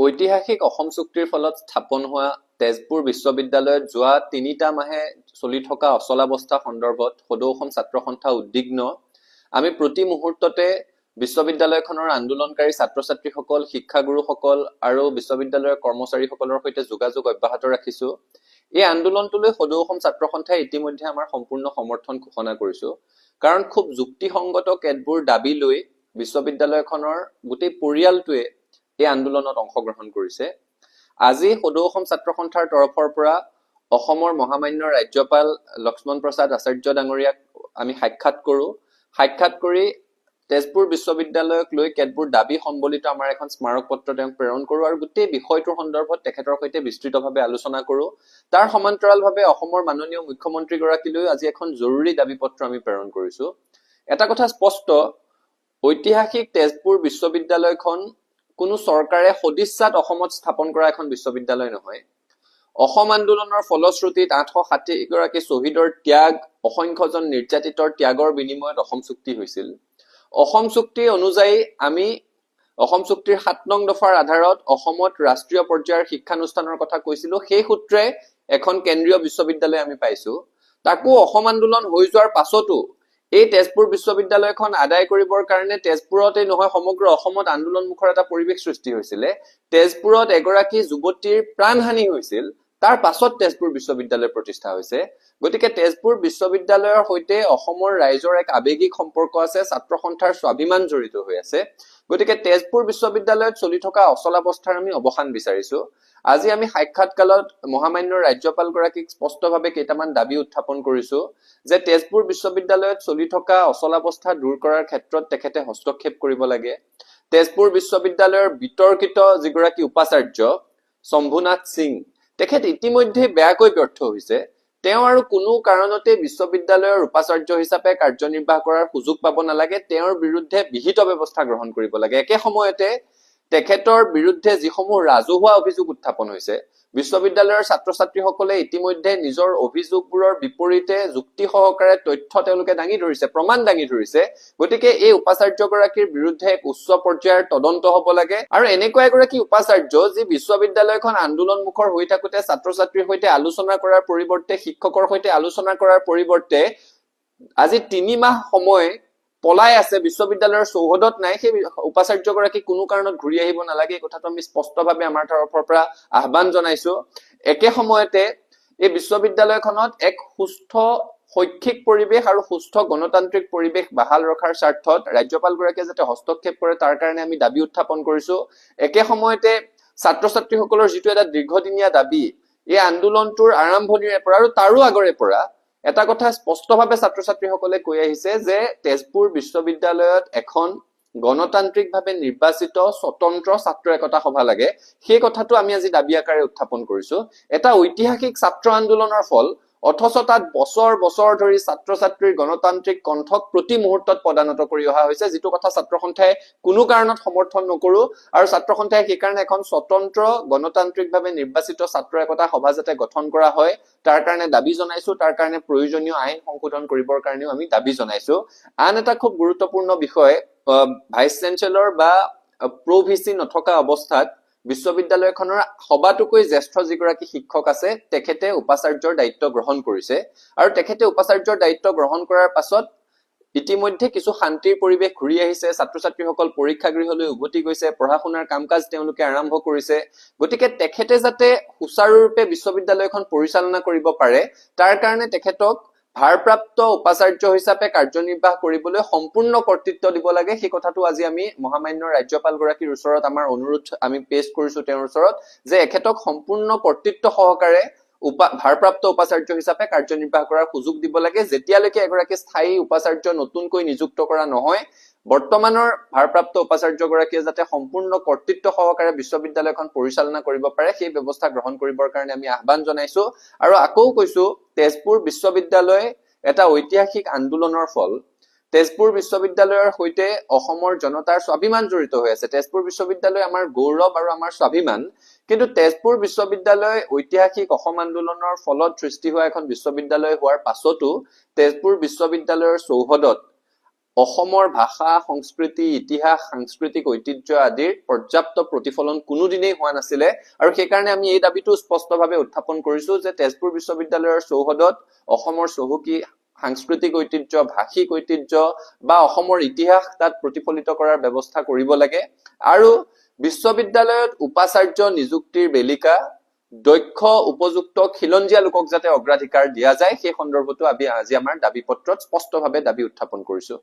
ঐতিহাসিক অসম চুক্তিৰ ফলত স্থাপন হোৱা তেজপুৰ বিশ্ববিদ্যালয়ত যোৱা ৩টা মাহে চলি থকা অচলাৱস্থা সন্দৰ্ভত সদৌ অসম ছাত্ৰ সন্থা উদ্বিগ্ন। আমি প্ৰতি মুহূৰ্ততে বিশ্ববিদ্যালয়খনৰ আন্দোলনকাৰী ছাত্ৰ-ছাত্ৰীসকল, শিক্ষাগুৰুসকল আৰু বিশ্ববিদ্যালয়ৰ কৰ্মচাৰীসকলৰ সৈতে যোগাযোগ অব্যাহত ৰাখিছো। এই আন্দোলনটোলৈ সদৌ অসম ছাত্ৰ সন্থাই ইতিমধ্যে আমাৰ সম্পূৰ্ণ সমৰ্থন ঘোষণা কৰিছো। কাৰণ খুব যুক্তিসংগত কেতবোৰ দাবী লৈ বিশ্ববিদ্যালয়খনৰ গোটেই পৰিয়ালটোৱে এই আন্দোলনত অংশগ্ৰহণ কৰিছে। আজি সদৌ অসম ছাত্ৰ সন্থাৰ তৰফৰ পৰা অসমৰ মহামান্য ৰাজ্যপাল লক্ষ্মণ প্ৰসাদ আচাৰ্য ডাঙৰীয়াক আমি সাক্ষাৎ কৰো। সাক্ষাৎ কৰি তেজপুৰ বিশ্ববিদ্যালয়ক লৈ কেতবোৰ দাবী সম্বলিত আমাৰ এখন স্মাৰক পত্ৰ তেওঁক প্ৰেৰণ কৰো আৰু গোটেই বিষয়টোৰ সন্দৰ্ভত তেখেতৰ সৈতে বিস্তৃতভাৱে আলোচনা কৰো। তাৰ সমান্তৰালভাৱে অসমৰ মাননীয় মুখ্যমন্ত্ৰী গৰাকীলৈ আজি এখন জৰুৰী দাবী পত্ৰ আমি প্ৰেৰণ কৰিছো। এটা কথা স্পষ্ট, ঐতিহাসিক তেজপুৰ বিশ্ববিদ্যালয়খন কোনো চৰকাৰে সদিচ্ছাত অসমত স্থাপন কৰা এখন বিশ্ববিদ্যালয় নহয়। অসম আন্দোলনৰ ফলশ্ৰুতিত 860 গৰাকী শ্বহীদৰ ত্যাগ, অসংখ্যজন নিৰ্যাতিতৰ ত্যাগৰ বিনিময়ত অসম চুক্তি হৈছিল। অসম চুক্তি অনুযায়ী আমি অসম চুক্তিৰ 7 নং দফাৰ আধাৰত অসমত ৰাষ্ট্ৰীয় পৰ্যায়ৰ শিক্ষানুষ্ঠানৰ কথা কৈছিলো। সেই সূত্ৰে এখন কেন্দ্ৰীয় বিশ্ববিদ্যালয় আমি পাইছো। তাকো অসম আন্দোলন হৈ যোৱাৰ পাছতো এই তেজপুৰ বিশ্ববিদ্যালয়খন আদায় কৰিবৰ কাৰণে তেজপুৰতে নহয় সমগ্ৰ অসমত আন্দোলনমুখৰ এটা পৰিৱেশ সৃষ্টি হৈছিলে। তেজপুৰত এগৰাকী যুৱতীৰ প্ৰাণহানি হৈছিল, তাৰ পাছত তেজপুৰ বিশ্ববিদ্যালয় প্ৰতিষ্ঠা হৈছে। গতিকে তেজপুৰ বিশ্ববিদ্যালয়ৰ সৈতে অসমৰ ৰাইজৰ এক আৱেগিক সম্পৰ্ক আছে, ছাত্ৰ সন্থাৰ স্বাভিমান জড়িত হৈ আছে। গতিকে তেজপুৰ বিশ্ববিদ্যালয়ত চলি থকা অচলাৱস্থাৰ আমি অৱসান বিচাৰিছো। আজি আমি সাক্ষাৎকালত মহামান্য ৰাজ্যপাল গৰাকীক স্পষ্টভাৱে কেইটামান দাবী উত্থাপন কৰিছো যে তেজপুৰ বিশ্ববিদ্যালয়ত চলি থকা অচলাৱস্থা দূৰ কৰাৰ ক্ষেত্ৰত তেখেতে হস্তক্ষেপ কৰিব লাগে। তেজপুৰ বিশ্ববিদ্যালয়ৰ বিতৰ্কিত যিগৰাকী উপাচাৰ্য শম্ভুনাথ সিং, তেখেত ইতিমধ্যে বেয়াকৈ ব্যৰ্থ হৈছে। তেওঁ আৰু কোনো কাৰণতে বিশ্ববিদ্যালয়ৰ উপাচাৰ্য হিচাপে কাৰ্যনিৰ্বাহ কৰাৰ সুযোগ পাব নালাগে। তেওঁৰ বিৰুদ্ধে বিহিত ব্যৱস্থা গ্ৰহণ কৰিব লাগে। একে সময়তে তেখেতৰ বিৰুদ্ধে যিসমূহ ৰাজহুৱা অভিযোগ উত্থাপন হৈছে, বিশ্ববিদ্যালয়ৰ ছাত্ৰ-ছাত্ৰীসকলে ইতিমধ্যে নিজৰ অভিযোগবোৰৰ বিপৰীতে যুক্তি সহকাৰে তথ্য তেওঁলোকে দাঙি ধৰিছে, প্ৰমাণ দাঙি ধৰিছে। গতিকে এই উপাচাৰ্যগৰাকীৰ বিৰুদ্ধে এক উচ্চ পৰ্যায়ৰ তদন্ত হ'ব লাগে। আৰু এনেকুৱা এগৰাকী উপাচাৰ্য যি বিশ্ববিদ্যালয়খন আন্দোলনমুখৰ হৈ থাকোতে ছাত্ৰ-ছাত্ৰীৰ সৈতে আলোচনা কৰাৰ পৰিৱৰ্তে, শিক্ষকৰ সৈতে আলোচনা কৰাৰ পৰিৱৰ্তে আজি 3 মাহ সময় পলাই আছে, বিশ্ববিদ্যালয়ৰ চৌহদত নাই, সেই উপাচাৰ্যগৰাকী কোনো কাৰণত ঘূৰি আহিব নালাগে। এই কথাটো আমি স্পষ্টভাৱে আমাৰ তৰফৰ পৰা আহ্বান জনাইছো। একে সময়তে এই বিশ্ববিদ্যালয়খনত এক সুস্থ শৈক্ষিক পৰিৱেশ আৰু সুস্থ গণতান্ত্ৰিক পৰিৱেশ বাহাল ৰখাৰ স্বাৰ্থত ৰাজ্যপাল গৰাকীয়ে যাতে হস্তক্ষেপ কৰে তাৰ কাৰণে আমি দাবী উত্থাপন কৰিছো। একে সময়তে ছাত্ৰ-ছাত্ৰীসকলৰ যিটো এটা দীৰ্ঘদিনীয়া দাবী, এই আন্দোলনটোৰ আৰম্ভণিৰে পৰা আৰু তাৰো আগৰে পৰা এটা কথা স্পষ্টভাৱে ছাত্ৰ-ছাত্ৰীসকলে কৈ আহিছে যে তেজপুৰ বিশ্ববিদ্যালয়ত এখন গণতান্ত্ৰিকভাৱে নিৰ্বাচিত স্বতন্ত্ৰ ছাত্ৰ একতা সভা লাগে। সেই কথাটো আমি আজি দাবী আকাৰে উত্থাপন কৰিছো। এটা ঐতিহাসিক ছাত্ৰ আন্দোলনৰ ফল, অথচ তাত বছৰ বছৰ ধৰি ছাত্ৰ-ছাত্ৰীৰ গণতান্ত্ৰিক কণ্ঠক প্ৰতি মুহূৰ্তত পদানত কৰি অহা হৈছে, যিটো কথা ছাত্ৰ সন্থাই কোনো কাৰণত সমৰ্থন নকৰো। আৰু ছাত্ৰ সন্থাই সেইকাৰণে এখন স্বতন্ত্ৰ গণতান্ত্ৰিকভাৱে নিৰ্বাচিত ছাত্ৰ একতা সভা যাতে গঠন কৰা হয় তাৰ কাৰণে দাবী জনাইছো। তাৰ কাৰণে প্ৰয়োজনীয় আইন সংশোধন কৰিবৰ কাৰণেও আমি দাবী জনাইছো। আন এটা খুব গুৰুত্বপূৰ্ণ বিষয়, ভাইচ চেঞ্চেলৰ বা প্ৰ-ভিচি নথকা অৱস্থাত বিশ্ববিদ্যালয়খনৰ সবাতোকৈ জ্যেষ্ঠ যিগৰাকী শিক্ষক আছে তেখেতে উপাচাৰ্যৰ দায়িত্ব গ্ৰহণ কৰিছে। আৰু তেখেতে উপাচাৰ্যৰ দায়িত্ব গ্ৰহণ কৰাৰ পাছত ইতিমধ্যে কিছু শান্তিৰ পৰিৱেশ ঘূৰি আহিছে। ছাত্ৰ-ছাত্ৰীসকল পৰীক্ষাগৃহলৈ উভতি গৈছে, পঢ়া শুনাৰ কাম কাজ তেওঁলোকে আৰম্ভ কৰিছে। গতিকে তেখেতে যাতে সুচাৰুৰূপে বিশ্ববিদ্যালয়খন পৰিচালনা কৰিব পাৰে তাৰ কাৰণে তেখেতক ভাৰপ্ৰাপ্ত উপাচাৰ্য হিচাপে কাৰ্যনিৰ্বাহ কৰিবলৈ সম্পূৰ্ণ কৰ্তৃত্ব দিব লাগে। সেই কথাটো আজি আমি মহামান্য ৰাজ্যপাল গৰাকীৰ ওচৰত আমাৰ অনুৰোধ আমি পেশ কৰিছো তেওঁৰ ওচৰত যে এখেতক সম্পূৰ্ণ কৰ্তৃত্ব সহকাৰে ভাৰপ্ৰাপ্ত উপাচাৰ্য হিচাপে কাৰ্যনিৰ্বাহ কৰাৰ সুযোগ দিব লাগে। যেতিয়ালৈকে এগৰাকী স্থায়ী উপাচাৰ্য নতুনকৈ নিযুক্ত কৰা নহয়, বৰ্তমানৰ ভাৰপ্ৰাপ্ত উপাচাৰ্যগৰাকীয়ে যাতে সম্পূৰ্ণ কৰ্তৃত্ব সহকাৰে বিশ্ববিদ্যালয়খন পৰিচালনা কৰিব পাৰে সেই ব্যৱস্থা গ্ৰহণ কৰিবৰ কাৰণে আমি আহ্বান জনাইছো। আৰু আকৌ কৈছো, তেজপুৰ বিশ্ববিদ্যালয় এটা ঐতিহাসিক আন্দোলনৰ ফল। তেজপুৰ বিশ্ববিদ্যালয়ৰ সৈতে অসমৰ জনতাৰ স্বাভিমান জড়িত হৈ আছে। তেজপুৰ বিশ্ববিদ্যালয় আমাৰ গৌৰৱ আৰু আমাৰ স্বাভিমান। কিন্তু তেজপুৰ বিশ্ববিদ্যালয় ঐতিহাসিক অসম আন্দোলনৰ ফলত সৃষ্টি হোৱা এখন বিশ্ববিদ্যালয় হোৱাৰ পাছতো তেজপুৰ বিশ্ববিদ্যালয়ৰ চৌহদত অসমৰ ভাষা, সংস্কৃতি, ইতিহাস, সাংস্কৃতিক ঐতিহ্য আদিৰ পৰ্যাপ্ত প্ৰতিফলন কোনোদিনেই হোৱা নাছিলে আৰু সেইকাৰণে আমি এই দাবীটো স্পষ্টভাৱে উত্থাপন কৰিছো যে তেজপুৰ বিশ্ববিদ্যালয়ৰ চৌহদত অসমৰ চহকী সাংস্কৃতিক ঐতিহ্য, ভাষিক ঐতিহ্য বা অসমৰ ইতিহাস তাত প্ৰতিফলিত কৰাৰ ব্যৱস্থা কৰিব লাগে আৰু বিশ্ববিদ্যালয়ত উপাচাৰ্য নিযুক্তিৰ বেলিকা দক্ষ উপযুক্ত খিলঞ্জীয়া লোকক যাতে অগ্ৰাধিকাৰ দিয়া যায় সেই সন্দৰ্ভতো আমি আজি আমাৰ দাবী পত্ৰত স্পষ্টভাৱে দাবী উত্থাপন কৰিছো।